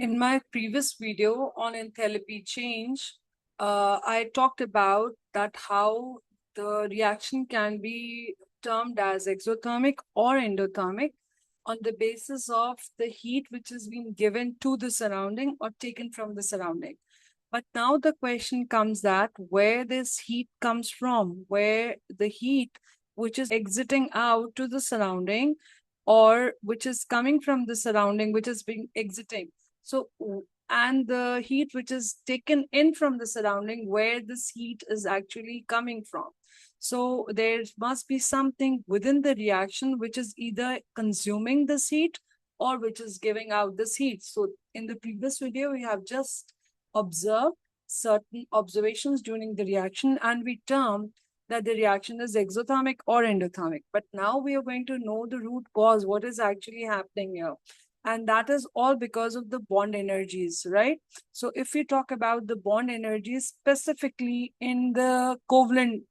In my previous video on enthalpy change, I talked about that how the reaction can be termed as exothermic or endothermic on the basis of the heat which has been given to the surrounding or taken from the surrounding. But now the question comes that where this heat comes from, where the heat which is exiting out to the surrounding or which is coming from the surrounding, which is being exiting. So, and the heat which is taken in from the surrounding, where this heat is actually coming from. So there must be something within the reaction which is either consuming this heat or which is giving out this heat. So in the previous video, we have just observed certain observations during the reaction and we termed that the reaction is exothermic or endothermic. But now we are going to know the root cause, what is actually happening here. And that is all because of the bond energies, right? So if we talk about the bond energies specifically in the covalent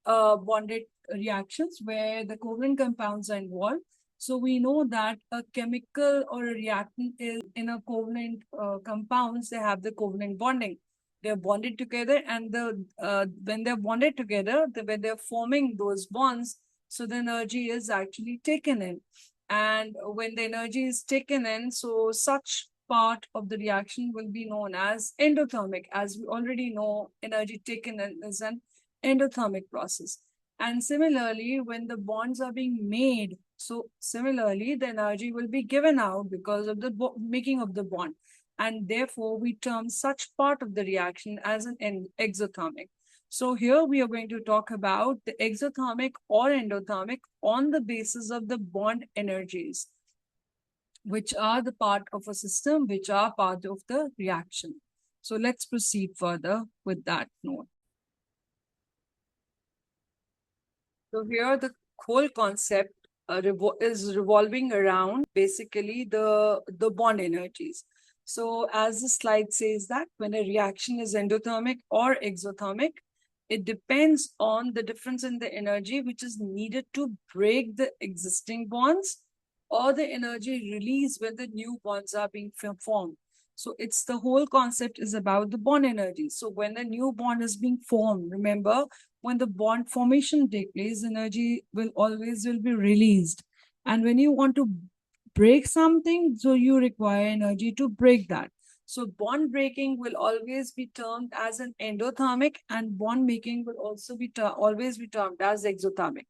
bonded reactions where the covalent compounds are involved, so we know that a chemical or a reactant is in a covalent compounds, they have the covalent bonding. They're bonded together and when they're bonded together, when they're forming those bonds, so the energy is actually taken in. And when the energy is taken in, so such part of the reaction will be known as endothermic. As we already know, energy taken in is an endothermic process. And similarly, when the bonds are being made, so similarly, the energy will be given out because of the making of the bond. And therefore, we term such part of the reaction as an exothermic. So here we are going to talk about the exothermic or endothermic on the basis of the bond energies, which are the part of a system, which are part of the reaction. So let's proceed further with that note. So here the whole concept is revolving around basically the bond energies. So as the slide says that when a reaction is endothermic or exothermic, it depends on the difference in the energy which is needed to break the existing bonds or the energy released when the new bonds are being formed. So it's the whole concept is about the bond energy. So when a new bond is being formed, remember, when the bond formation takes place, energy will always will be released. And when you want to break something, so you require energy to break that. So bond breaking will always be termed as an endothermic and bond making will also be always be termed as exothermic.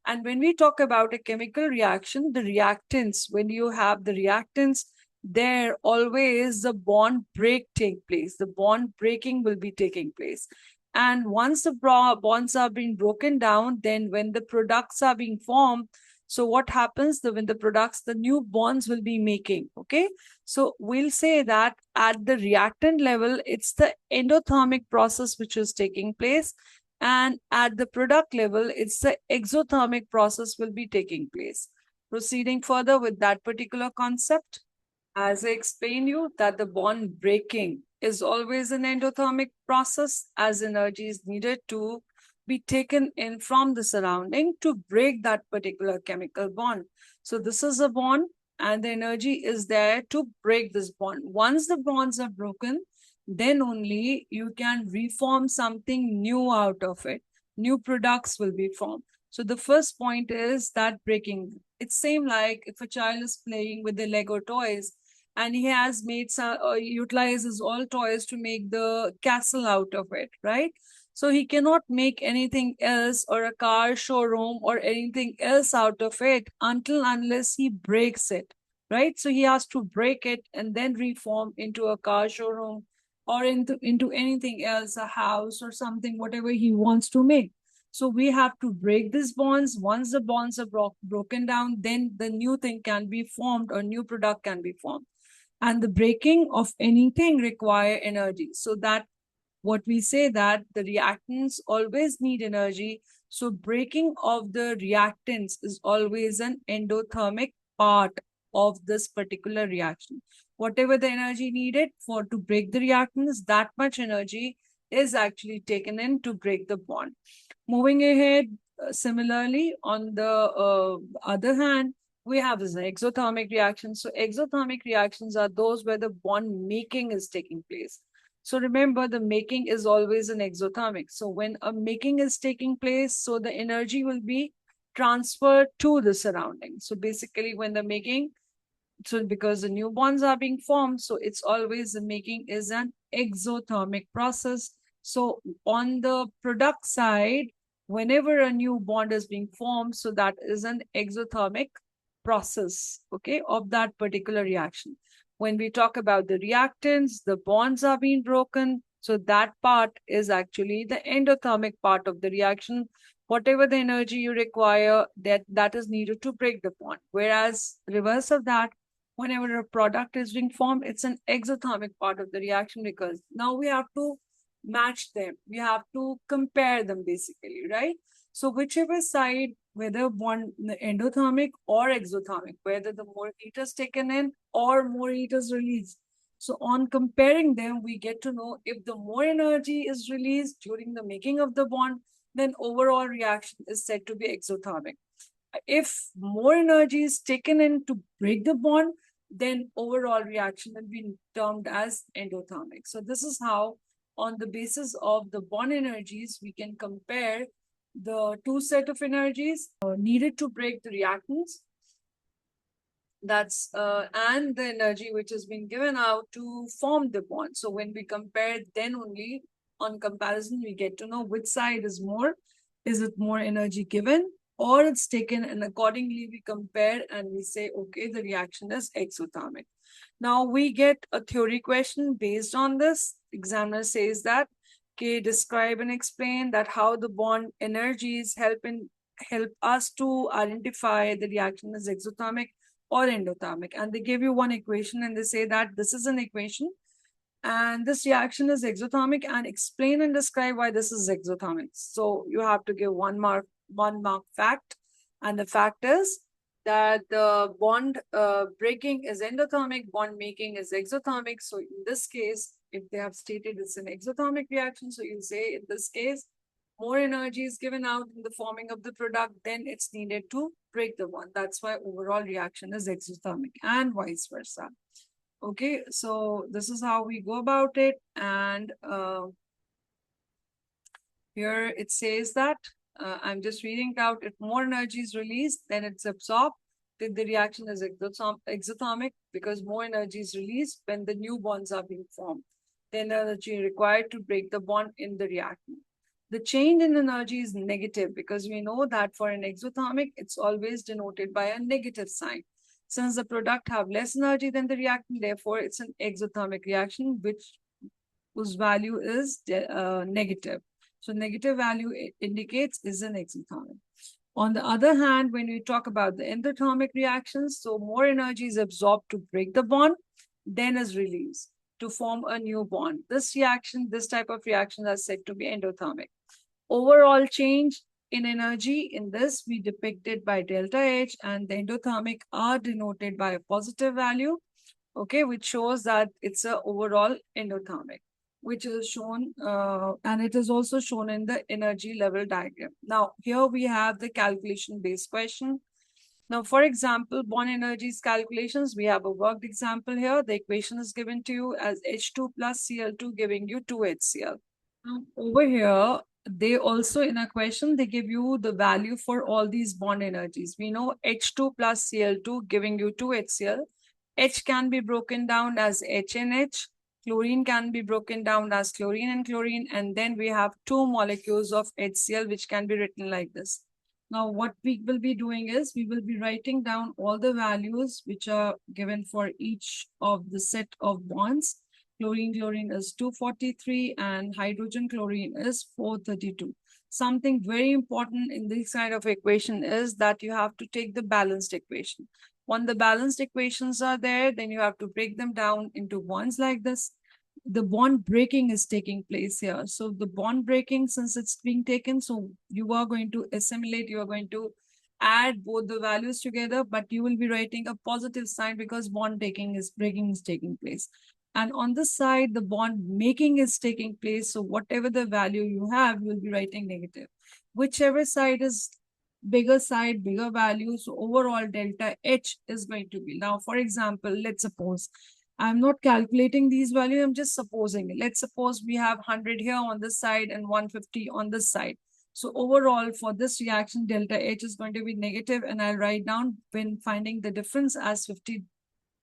And when we talk about a chemical reaction, the reactants, when you have the reactants, there always the bond break take place. The bond breaking will be taking place. And once the bonds are being broken down, then when the products are being formed, so what happens when the products, the new bonds will be making, okay? So we'll say that at the reactant level, it's the endothermic process which is taking place. And at the product level, it's the exothermic process will be taking place. Proceeding further with that particular concept, as I explained you that the bond breaking is always an endothermic process as energy is needed to be taken in from the surrounding to break that particular chemical bond. So this is a bond and the energy is there to break this bond. Once the bonds are broken, then only you can reform something new out of it. New products will be formed. So the first point is that breaking. It's same like if a child is playing with the Lego toys and he has made some utilizes all toys to make the castle out of it, right? So he cannot make anything else or a car showroom or anything else out of it unless he breaks it, right? So he has to break it and then reform into a car showroom or into anything else, a house or something, whatever he wants to make. So we have to break these bonds. Once the bonds are broken down, then the new thing can be formed or new product can be formed. And the breaking of anything require energy. So that what we say that the reactants always need energy. So breaking of the reactants is always an endothermic part of this particular reaction. Whatever the energy needed for to break the reactants, that much energy is actually taken in to break the bond. Moving ahead, similarly, on the other hand, we have this exothermic reaction. So exothermic reactions are those where the bond making is taking place. So remember, the making is always an exothermic. So when a making is taking place, so the energy will be transferred to the surrounding. So basically when the making, so because the new bonds are being formed, so it's always the making is an exothermic process. So on the product side, whenever a new bond is being formed, so that is an exothermic process, okay, of that particular reaction. When we talk about the reactants, the bonds are being broken. So that part is actually the endothermic part of the reaction. Whatever the energy you require, that is needed to break the bond. Whereas reverse of that, whenever a product is being formed, it's an exothermic part of the reaction, because now we have to match them. We have to compare them basically, right? So whichever side, whether one endothermic or exothermic, whether the more heat is taken in or more heat is released. So on comparing them, we get to know if the more energy is released during the making of the bond, then overall reaction is said to be exothermic. If more energy is taken in to break the bond, then overall reaction will be termed as endothermic. So this is how, on the basis of the bond energies, we can compare the two set of energies needed to break the reactants. That's and the energy which is being given out to form the bond. So when we compare, then only on comparison we get to know which side is more. Is it more energy given or it's taken, and accordingly we compare and we say, okay, the reaction is exothermic. Now we get a theory question based on this. Examiner says that, okay, describe and explain that how the bond energies help us to identify the reaction as exothermic or endothermic. And they give you one equation and they say that this is an equation and this reaction is exothermic, and explain and describe why this is exothermic. So you have to give one mark fact. And the fact is that the bond breaking is endothermic, bond making is exothermic. So in this case, if they have stated it's an exothermic reaction, so you say in this case, more energy is given out in the forming of the product, then it's needed to break the bond. That's why overall reaction is exothermic, and vice versa. Okay, so this is how we go about it. And here it says that, I'm just reading it out, if more energy is released, then it's absorbed. Then the reaction is exothermic, because more energy is released when the new bonds are being formed. The energy required to break the bond in the reactant. The change in energy is negative, because we know that for an exothermic, it's always denoted by a negative sign. Since the product have less energy than the reactant, therefore it's an exothermic reaction, whose value is negative. So negative value indicates is an exothermic. On the other hand, when we talk about the endothermic reactions, so more energy is absorbed to break the bond, then is released to form a new bond. This type of reaction is said to be endothermic. Overall change in energy in this we depicted by delta H, and the endothermic are denoted by a positive value, okay, which shows that it's a overall endothermic, which is shown, and it is also shown in the energy level diagram. Now, here we have the calculation-based question. Now, for example, bond energies calculations, we have a worked example here. The equation is given to you as H2 plus Cl2 giving you 2HCl. Now, over here, they also in a question, they give you the value for all these bond energies. We know H2 plus Cl2 giving you 2HCl. H can be broken down as H and H. Chlorine can be broken down as chlorine and chlorine. And then we have two molecules of HCl, which can be written like this. Now, what we will be doing is we will be writing down all the values which are given for each of the set of bonds. Chlorine is 243 and hydrogen chlorine is 432. Something very important in this kind of equation is that you have to take the balanced equation. When the balanced equations are there, then you have to break them down into bonds like this. The bond breaking is taking place here. So the bond breaking, since it's being taken, so you are going to assimilate, you are going to add both the values together, but you will be writing a positive sign because bond breaking is taking place. And on this side, the bond making is taking place. So whatever the value you have, you will be writing negative. Whichever side is bigger side, bigger value. So overall delta H is going to be. Now, for example, let's suppose I'm not calculating these values, I'm just supposing it. Let's suppose we have 100 here on this side and 150 on this side. So overall for this reaction, delta H is going to be negative, and I'll write down when finding the difference as 50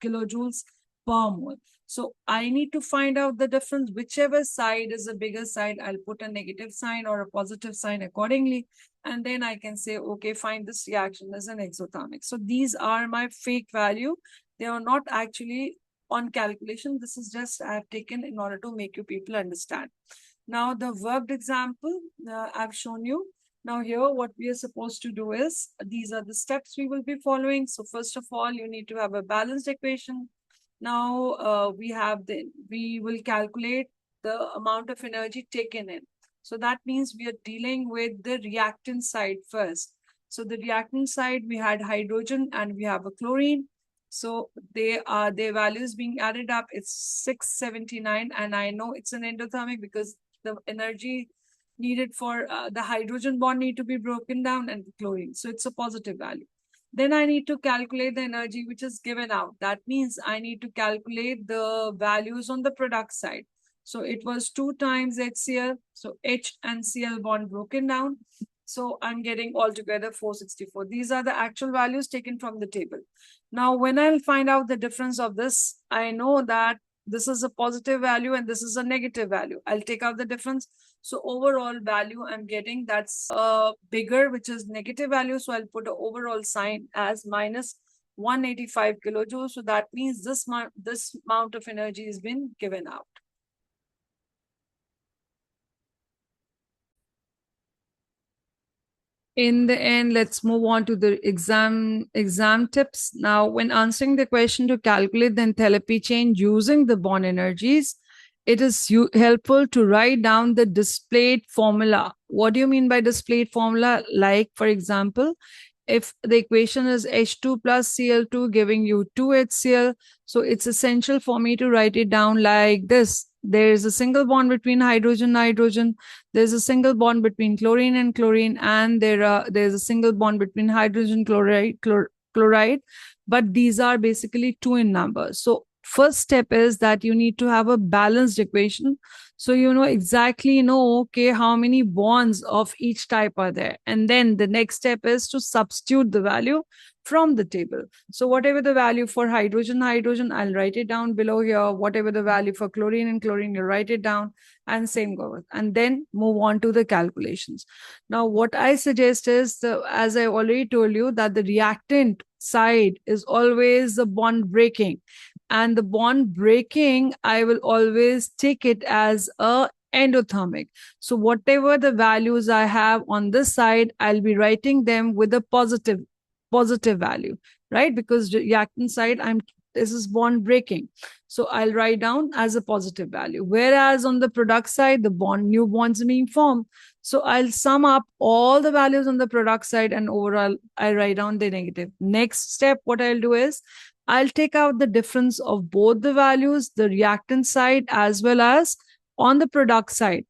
kilojoules per mole. So I need to find out the difference. Whichever side is a bigger side, I'll put a negative sign or a positive sign accordingly. And then I can say, okay, find this reaction as an exothermic. So these are my fake value. They are not actually on calculation. This is just I have taken in order to make you people understand. Now the worked example I've shown you. Now here what we are supposed to do is, these are the steps we will be following. So first of all, you need to have a balanced equation. Now we will calculate the amount of energy taken in. So that means we are dealing with the reactant side first. So the reactant side, we had hydrogen and we have a chlorine. So their values being added up, it's 679. And I know it's an endothermic because the energy needed for the hydrogen bond need to be broken down and the chlorine. So it's a positive value. Then I need to calculate the energy which is given out. That means I need to calculate the values on the product side. So it was 2 times HCl. So H and Cl bond broken down. So I'm getting altogether 464. These are the actual values taken from the table. Now, when I'll find out the difference of this, I know that this is a positive value and this is a negative value. I'll take out the difference. So overall value I'm getting, that's bigger, which is negative value. So I'll put an overall sign as minus 185 kilojoules. So that means this amount of energy has been given out. In the end, let's move on to the exam tips. Now, when answering the question to calculate the enthalpy change using the bond energies, it is helpful to write down the displayed formula. What do you mean by displayed formula? Like, for example, if the equation is H2 plus Cl2 giving you 2HCl, so it's essential for me to write it down like this. There is a single bond between hydrogen, hydrogen. There's a single bond between chlorine and chlorine, and there's a single bond between hydrogen chloride. But these are basically 2 in number. So first step is that you need to have a balanced equation. So you know exactly okay, how many bonds of each type are there. And then the next step is to substitute the value from the table. So whatever the value for hydrogen, I'll write it down below here. Whatever the value for chlorine and chlorine, you write it down, and same goes. And then move on to the calculations. Now, what I suggest is, as I already told you, that the reactant side is always the bond breaking. And the bond breaking, I will always take it as a endothermic. So whatever the values I have on this side, I'll be writing them with a positive value, right? Because reactant side, this is bond breaking. So I'll write down as a positive value. Whereas on the product side, the new bonds are being formed. So I'll sum up all the values on the product side and overall I write down the negative. Next step, what I'll do is I'll take out the difference of both the values, the reactant side as well as on the product side.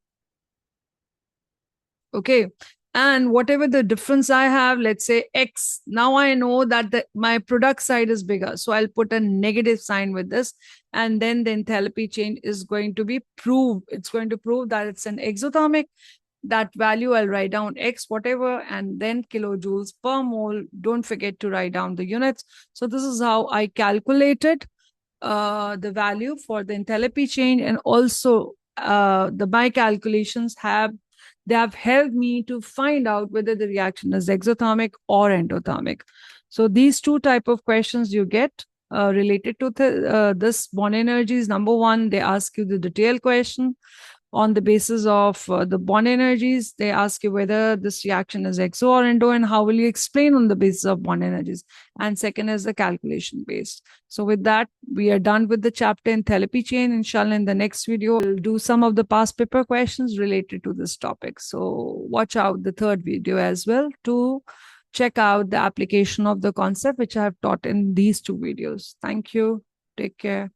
Okay. And whatever the difference I have, let's say X, now I know that my product side is bigger. So I'll put a negative sign with this. And then the enthalpy change is going to be proved. It's going to prove that it's an exothermic. That value I'll write down X whatever, and then kilojoules per mole. Don't forget to write down the units. So this is how I calculated the value for the enthalpy change, and also my calculations have helped me to find out whether the reaction is exothermic or endothermic. So these 2 type of questions you get related to this bond energies. Number 1, they ask you the detailed question. On the basis of the bond energies, they ask you whether this reaction is exo or endo, and how will you explain on the basis of bond energies. And second is the calculation based. So with that, we are done with the chapter enthalpy chain. Inshallah, in the next video, we'll do some of the past paper questions related to this topic. So watch out the 3rd video as well to check out the application of the concept which I have taught in these 2 videos. Thank you. Take care.